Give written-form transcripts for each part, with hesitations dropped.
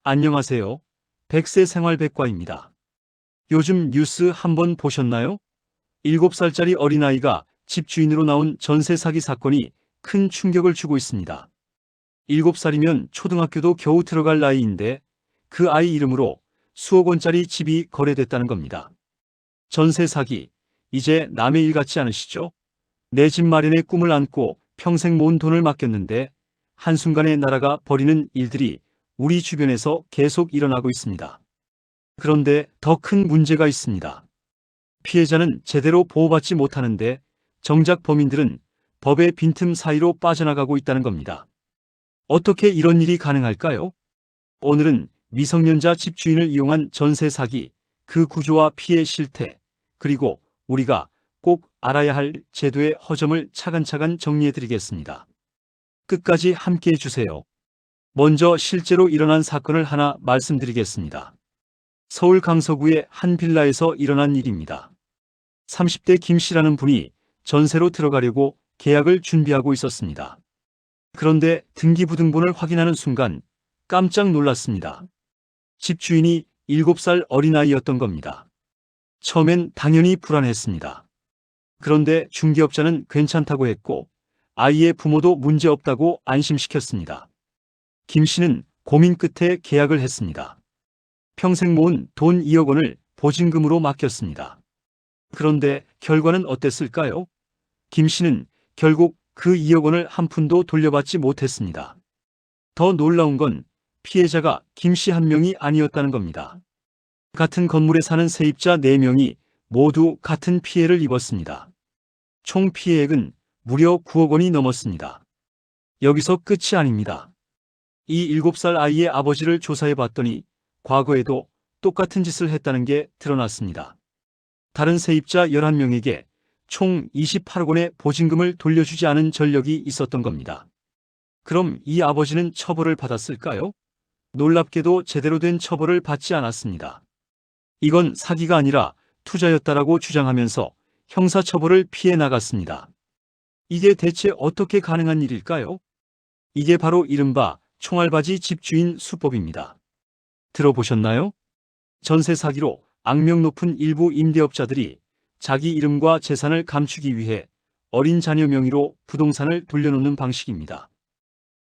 안녕하세요. 백세 생활백과입니다. 요즘 뉴스 한번 보셨나요? 7살짜리 어린아이가 집주인으로 나온 전세 사기 사건이 큰 충격을 주고 있습니다. 7살이면 초등학교도 겨우 들어갈 나이인데 그 아이 이름으로 수억 원짜리 집이 거래됐다는 겁니다. 전세 사기, 이제 남의 일 같지 않으시죠? 내 집 마련의 꿈을 안고 평생 모은 돈을 맡겼는데 한순간에 날아가 버리는 일들이 우리 주변에서 계속 일어나고 있습니다. 그런데 더 큰 문제가 있습니다. 피해자는 제대로 보호받지 못하는데 정작 범인들은 법의 빈틈 사이로 빠져나가고 있다는 겁니다. 어떻게 이런 일이 가능할까요? 오늘은 미성년자 집주인을 이용한 전세 사기, 그 구조와 피해 실태, 그리고 우리가 꼭 알아야 할 제도의 허점을 차근차근 정리해 드리겠습니다. 끝까지 함께 해주세요. 먼저 실제로 일어난 사건을 하나 말씀드리겠습니다. 서울 강서구의 한 빌라에서 일어난 일입니다. 30대 김 씨라는 분이 전세로 들어가려고 계약을 준비하고 있었습니다. 그런데 등기부등본을 확인하는 순간 깜짝 놀랐습니다. 집주인이 7살 어린아이였던 겁니다. 처음엔 당연히 불안했습니다. 그런데 중개업자는 괜찮다고 했고 아이의 부모도 문제없다고 안심시켰습니다. 김 씨는 고민 끝에 계약을 했습니다. 평생 모은 돈 2억 원을 보증금으로 맡겼습니다. 그런데 결과는 어땠을까요? 김 씨는 결국 그 2억 원을 한 푼도 돌려받지 못했습니다. 더 놀라운 건 피해자가 김 씨 한 명이 아니었다는 겁니다. 같은 건물에 사는 세입자 4명이 모두 같은 피해를 입었습니다. 총 피해액은 무려 9억 원이 넘었습니다. 여기서 끝이 아닙니다. 이 7살 아이의 아버지를 조사해 봤더니 과거에도 똑같은 짓을 했다는 게 드러났습니다. 다른 세입자 11명에게 총 28억 원의 보증금을 돌려주지 않은 전력이 있었던 겁니다. 그럼 이 아버지는 처벌을 받았을까요? 놀랍게도 제대로 된 처벌을 받지 않았습니다. 이건 사기가 아니라 투자였다라고 주장하면서 형사처벌을 피해 나갔습니다. 이게 대체 어떻게 가능한 일일까요? 이게 바로 이른바 총알바지 집주인 수법입니다. 들어보셨나요? 전세 사기로 악명 높은 일부 임대업자들이 자기 이름과 재산을 감추기 위해 어린 자녀 명의로 부동산을 돌려놓는 방식입니다.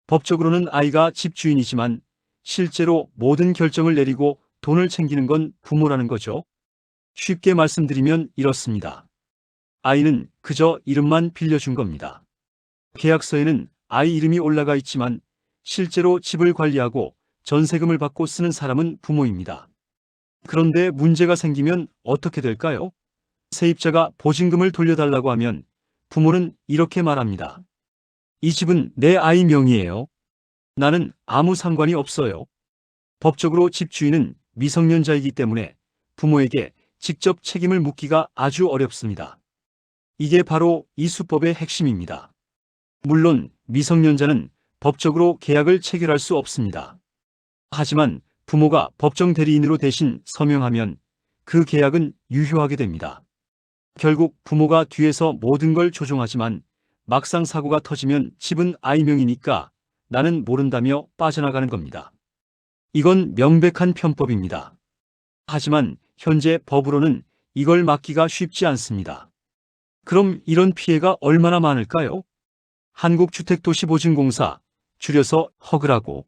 법적으로는 아이가 집주인이지만 실제로 모든 결정을 내리고 돈을 챙기는 건 부모라는 거죠. 쉽게 말씀드리면 이렇습니다. 아이는 그저 이름만 빌려준 겁니다. 계약서에는 아이 이름이 올라가 있지만 실제로 집을 관리하고 전세금을 받고 쓰는 사람은 부모입니다. 그런데 문제가 생기면 어떻게 될까요? 세입자가 보증금을 돌려달라고 하면 부모는 이렇게 말합니다. 이 집은 내 아이 명의예요. 나는 아무 상관이 없어요. 법적으로 집주인은 미성년자이기 때문에 부모에게 직접 책임을 묻기가 아주 어렵습니다. 이게 바로 이 수법의 핵심입니다. 물론 미성년자는 법적으로 계약을 체결할 수 없습니다. 하지만 부모가 법정 대리인으로 대신 서명하면 그 계약은 유효하게 됩니다. 결국 부모가 뒤에서 모든 걸 조종하지만 막상 사고가 터지면 집은 아이 명이니까 나는 모른다며 빠져나가는 겁니다. 이건 명백한 편법입니다. 하지만 현재 법으로는 이걸 막기가 쉽지 않습니다. 그럼 이런 피해가 얼마나 많을까요? 한국주택도시보증공사, 줄여서 허그라고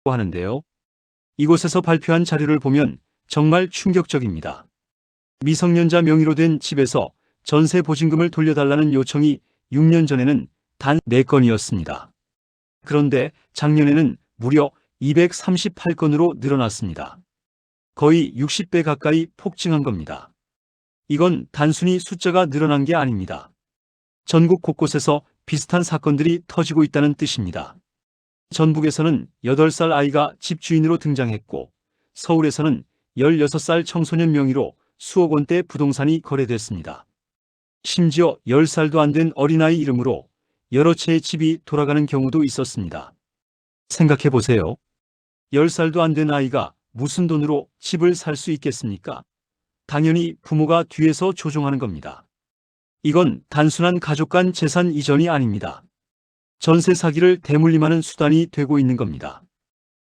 하는데요. 이곳에서 발표한 자료를 보면 정말 충격적입니다. 미성년자 명의로 된 집에서 전세 보증금을 돌려달라는 요청이 6년 전에는 단 4건이었습니다. 그런데 작년에는 무려 238건으로 늘어났습니다. 거의 60배 가까이 폭증한 겁니다. 이건 단순히 숫자가 늘어난 게 아닙니다. 전국 곳곳에서 비슷한 사건들이 터지고 있다는 뜻입니다. 전북에서는 8살 아이가 집주인으로 등장했고 서울에서는 16살 청소년 명의로 수억 원대 부동산이 거래됐습니다. 심지어 10살도 안 된 어린아이 이름으로 여러 채의 집이 돌아가는 경우도 있었습니다. 생각해 보세요. 10살도 안 된 아이가 무슨 돈으로 집을 살 수 있겠습니까? 당연히 부모가 뒤에서 조종하는 겁니다. 이건 단순한 가족 간 재산 이전이 아닙니다. 전세 사기를 대물림하는 수단이 되고 있는 겁니다.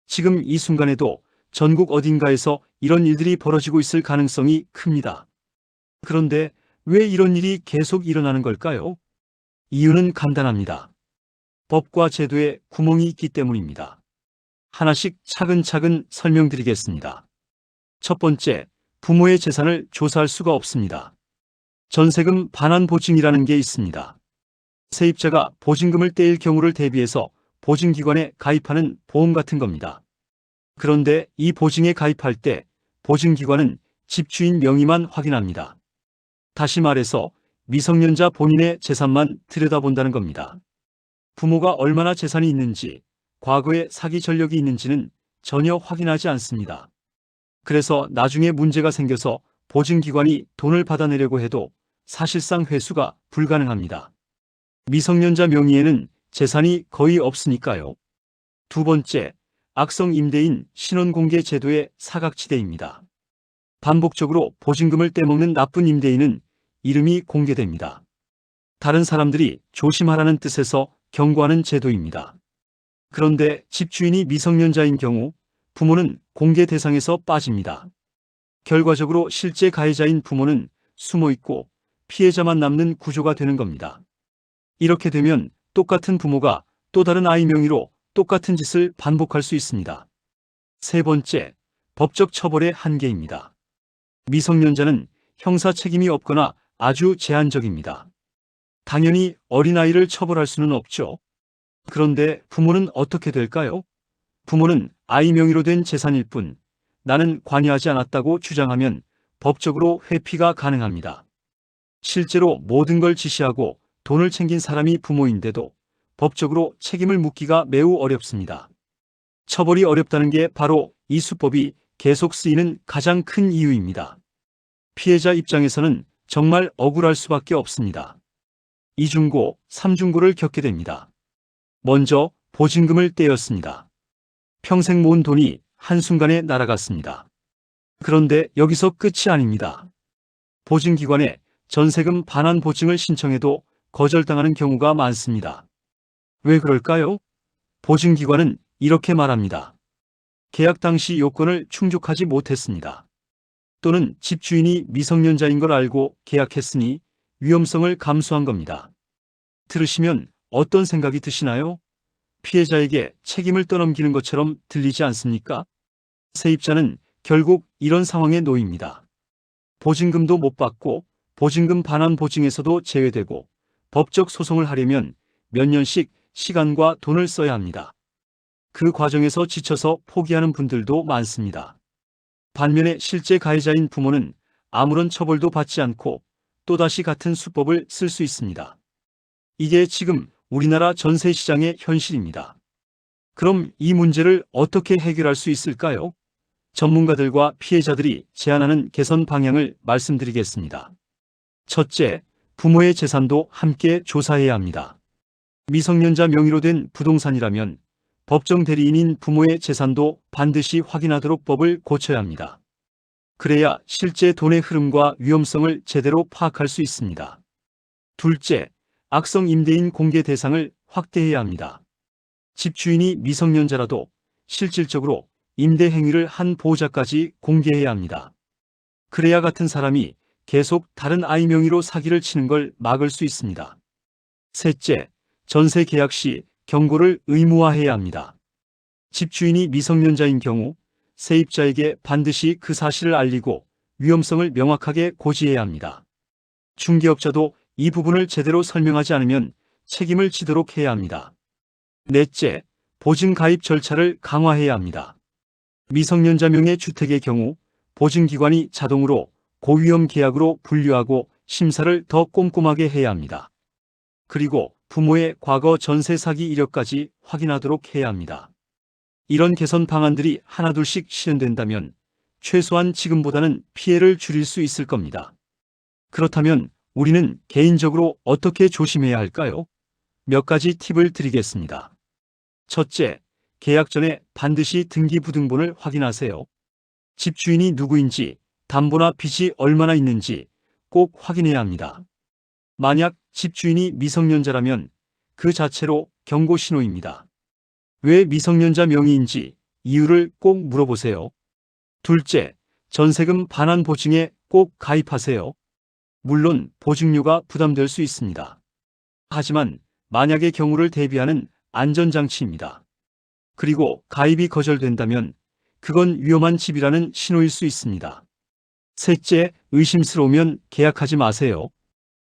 지금 이 순간에도 전국 어딘가에서 이런 일들이 벌어지고 있을 가능성이 큽니다. 그런데 왜 이런 일이 계속 일어나는 걸까요? 이유는 간단합니다. 법과 제도에 구멍이 있기 때문입니다. 하나씩 차근차근 설명드리겠습니다. 첫 번째, 부모의 재산을 조사할 수가 없습니다. 전세금 반환 보증이라는 게 있습니다. 세입자가 보증금을 떼일 경우를 대비해서 보증기관에 가입하는 보험 같은 겁니다. 그런데 이 보증에 가입할 때 보증기관은 집주인 명의만 확인합니다. 다시 말해서 미성년자 본인의 재산만 들여다본다는 겁니다. 부모가 얼마나 재산이 있는지, 과거에 사기 전력이 있는지는 전혀 확인하지 않습니다. 그래서 나중에 문제가 생겨서 보증기관이 돈을 받아내려고 해도 사실상 회수가 불가능합니다. 미성년자 명의에는 재산이 거의 없으니까요. 두 번째, 악성 임대인 신원공개 제도의 사각지대입니다. 반복적으로 보증금을 떼먹는 나쁜 임대인은 이름이 공개됩니다. 다른 사람들이 조심하라는 뜻에서 경고하는 제도입니다. 그런데 집주인이 미성년자인 경우 부모는 공개 대상에서 빠집니다. 결과적으로 실제 가해자인 부모는 숨어있고 피해자만 남는 구조가 되는 겁니다. 이렇게 되면 똑같은 부모가 또 다른 아이 명의로 똑같은 짓을 반복할 수 있습니다. 세 번째, 법적 처벌의 한계입니다. 미성년자는 형사 책임이 없거나 아주 제한적입니다. 당연히 어린아이를 처벌할 수는 없죠. 그런데 부모는 어떻게 될까요? 부모는 아이 명의로 된 재산일 뿐 나는 관여하지 않았다고 주장하면 법적으로 회피가 가능합니다. 실제로 모든 걸 지시하고 돈을 챙긴 사람이 부모인데도 법적으로 책임을 묻기가 매우 어렵습니다. 처벌이 어렵다는 게 바로 이 수법이 계속 쓰이는 가장 큰 이유입니다. 피해자 입장에서는 정말 억울할 수밖에 없습니다. 2중고, 3중고를 겪게 됩니다. 먼저 보증금을 떼었습니다. 평생 모은 돈이 한순간에 날아갔습니다. 그런데 여기서 끝이 아닙니다. 보증기관에 전세금 반환 보증을 신청해도 거절당하는 경우가 많습니다. 왜 그럴까요? 보증기관은 이렇게 말합니다. 계약 당시 요건을 충족하지 못했습니다. 또는 집주인이 미성년자인 걸 알고 계약했으니 위험성을 감수한 겁니다. 들으시면 어떤 생각이 드시나요? 피해자에게 책임을 떠넘기는 것처럼 들리지 않습니까? 세입자는 결국 이런 상황에 놓입니다. 보증금도 못 받고 보증금 반환 보증에서도 제외되고 법적 소송을 하려면 몇 년씩 시간과 돈을 써야 합니다. 그 과정에서 지쳐서 포기하는 분들도 많습니다. 반면에 실제 가해자인 부모는 아무런 처벌도 받지 않고 또다시 같은 수법을 쓸 수 있습니다. 이게 지금 우리나라 전세 시장의 현실입니다. 그럼 이 문제를 어떻게 해결할 수 있을까요? 전문가들과 피해자들이 제안하는 개선 방향을 말씀드리겠습니다. 첫째, 부모의 재산도 함께 조사해야 합니다. 미성년자 명의로 된 부동산이라면 법정 대리인인 부모의 재산도 반드시 확인하도록 법을 고쳐야 합니다. 그래야 실제 돈의 흐름과 위험성을 제대로 파악할 수 있습니다. 둘째, 악성 임대인 공개 대상을 확대해야 합니다. 집주인이 미성년자라도 실질적으로 임대 행위를 한 보호자까지 공개해야 합니다. 그래야 같은 사람이 계속 다른 아이 명의로 사기를 치는 걸 막을 수 있습니다. 셋째, 전세 계약 시 경고를 의무화해야 합니다. 집주인이 미성년자인 경우 세입자에게 반드시 그 사실을 알리고 위험성을 명확하게 고지해야 합니다. 중개업자도 이 부분을 제대로 설명하지 않으면 책임을 지도록 해야 합니다. 넷째, 보증 가입 절차를 강화해야 합니다. 미성년자명의 주택의 경우 보증기관이 자동으로 고위험 계약으로 분류하고 심사를 더 꼼꼼하게 해야 합니다. 그리고 부모의 과거 전세 사기 이력까지 확인하도록 해야 합니다. 이런 개선 방안들이 하나둘씩 실현된다면 최소한 지금보다는 피해를 줄일 수 있을 겁니다. 그렇다면 우리는 개인적으로 어떻게 조심해야 할까요? 몇 가지 팁을 드리겠습니다. 첫째, 계약 전에 반드시 등기부등본을 확인하세요. 집주인이 누구인지, 담보나 빚이 얼마나 있는지 꼭 확인해야 합니다. 만약 집주인이 미성년자라면 그 자체로 경고 신호입니다. 왜 미성년자 명의인지 이유를 꼭 물어보세요. 둘째, 전세금 반환 보증에 꼭 가입하세요. 물론 보증료가 부담될 수 있습니다. 하지만 만약의 경우를 대비하는 안전장치입니다. 그리고 가입이 거절된다면 그건 위험한 집이라는 신호일 수 있습니다. 셋째, 의심스러우면 계약하지 마세요.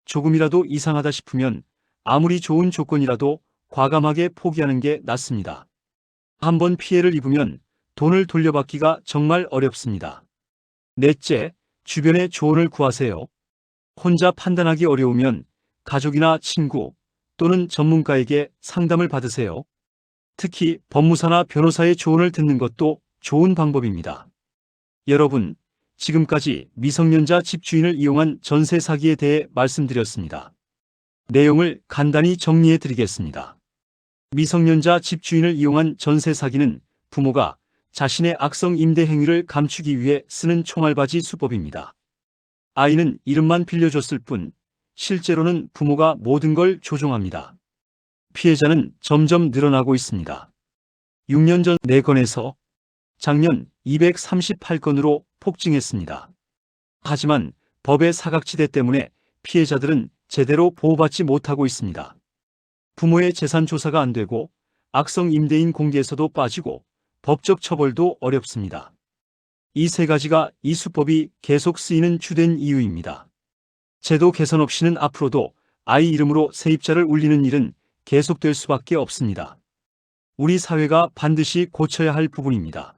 조금이라도 이상하다 싶으면 아무리 좋은 조건이라도 과감하게 포기하는 게 낫습니다. 한번 피해를 입으면 돈을 돌려받기가 정말 어렵습니다. 넷째, 주변의 조언을 구하세요. 혼자 판단하기 어려우면 가족이나 친구 또는 전문가에게 상담을 받으세요. 특히 법무사나 변호사의 조언을 듣는 것도 좋은 방법입니다. 여러분, 지금까지 미성년자 집주인을 이용한 전세 사기에 대해 말씀드렸습니다. 내용을 간단히 정리해 드리겠습니다. 미성년자 집주인을 이용한 전세 사기는 부모가 자신의 악성 임대 행위를 감추기 위해 쓰는 총알바지 수법입니다. 아이는 이름만 빌려줬을 뿐 실제로는 부모가 모든 걸 조종합니다. 피해자는 점점 늘어나고 있습니다. 6년 전 4건에서 작년 238건으로 폭증했습니다. 하지만 법의 사각지대 때문에 피해자들은 제대로 보호받지 못하고 있습니다. 부모의 재산 조사가 안 되고 악성 임대인 공개에서도 빠지고 법적 처벌도 어렵습니다. 이 세 가지가 이 수법이 계속 쓰이는 주된 이유입니다. 제도 개선 없이는 앞으로도 아이 이름으로 세입자를 울리는 일은 계속될 수밖에 없습니다. 우리 사회가 반드시 고쳐야 할 부분입니다.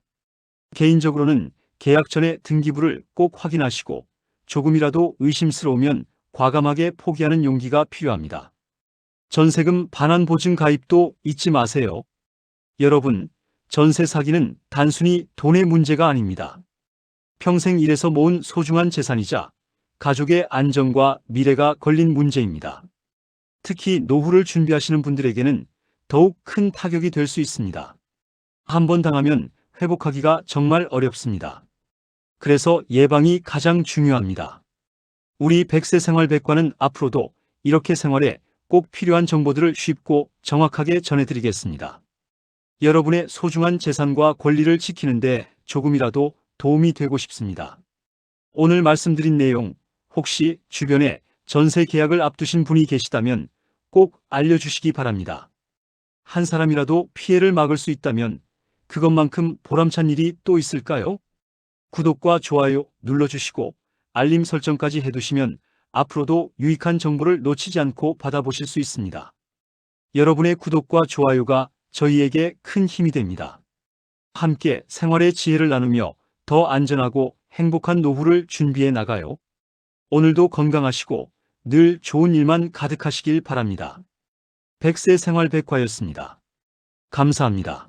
개인적으로는 계약 전에 등기부를 꼭 확인하시고 조금이라도 의심스러우면 과감하게 포기하는 용기가 필요합니다. 전세금 반환 보증 가입도 잊지 마세요. 여러분, 전세 사기는 단순히 돈의 문제가 아닙니다. 평생 일해서 모은 소중한 재산이자 가족의 안전과 미래가 걸린 문제입니다. 특히 노후를 준비하시는 분들에게는 더욱 큰 타격이 될 수 있습니다. 한번 당하면 회복하기가 정말 어렵습니다. 그래서 예방이 가장 중요합니다. 우리 100세 생활백과는 앞으로도 이렇게 생활에 꼭 필요한 정보들을 쉽고 정확하게 전해드리겠습니다. 여러분의 소중한 재산과 권리를 지키는데 조금이라도 도움이 되고 싶습니다. 오늘 말씀드린 내용 혹시 주변에 전세 계약을 앞두신 분이 계시다면 꼭 알려주시기 바랍니다. 한 사람이라도 피해를 막을 수 있다면 그것만큼 보람찬 일이 또 있을까요? 구독과 좋아요 눌러주시고 알림 설정까지 해두시면 앞으로도 유익한 정보를 놓치지 않고 받아보실 수 있습니다. 여러분의 구독과 좋아요가 저희에게 큰 힘이 됩니다. 함께 생활의 지혜를 나누며 더 안전하고 행복한 노후를 준비해 나가요. 오늘도 건강하시고 늘 좋은 일만 가득하시길 바랍니다. 100세 생활백과였습니다. 감사합니다.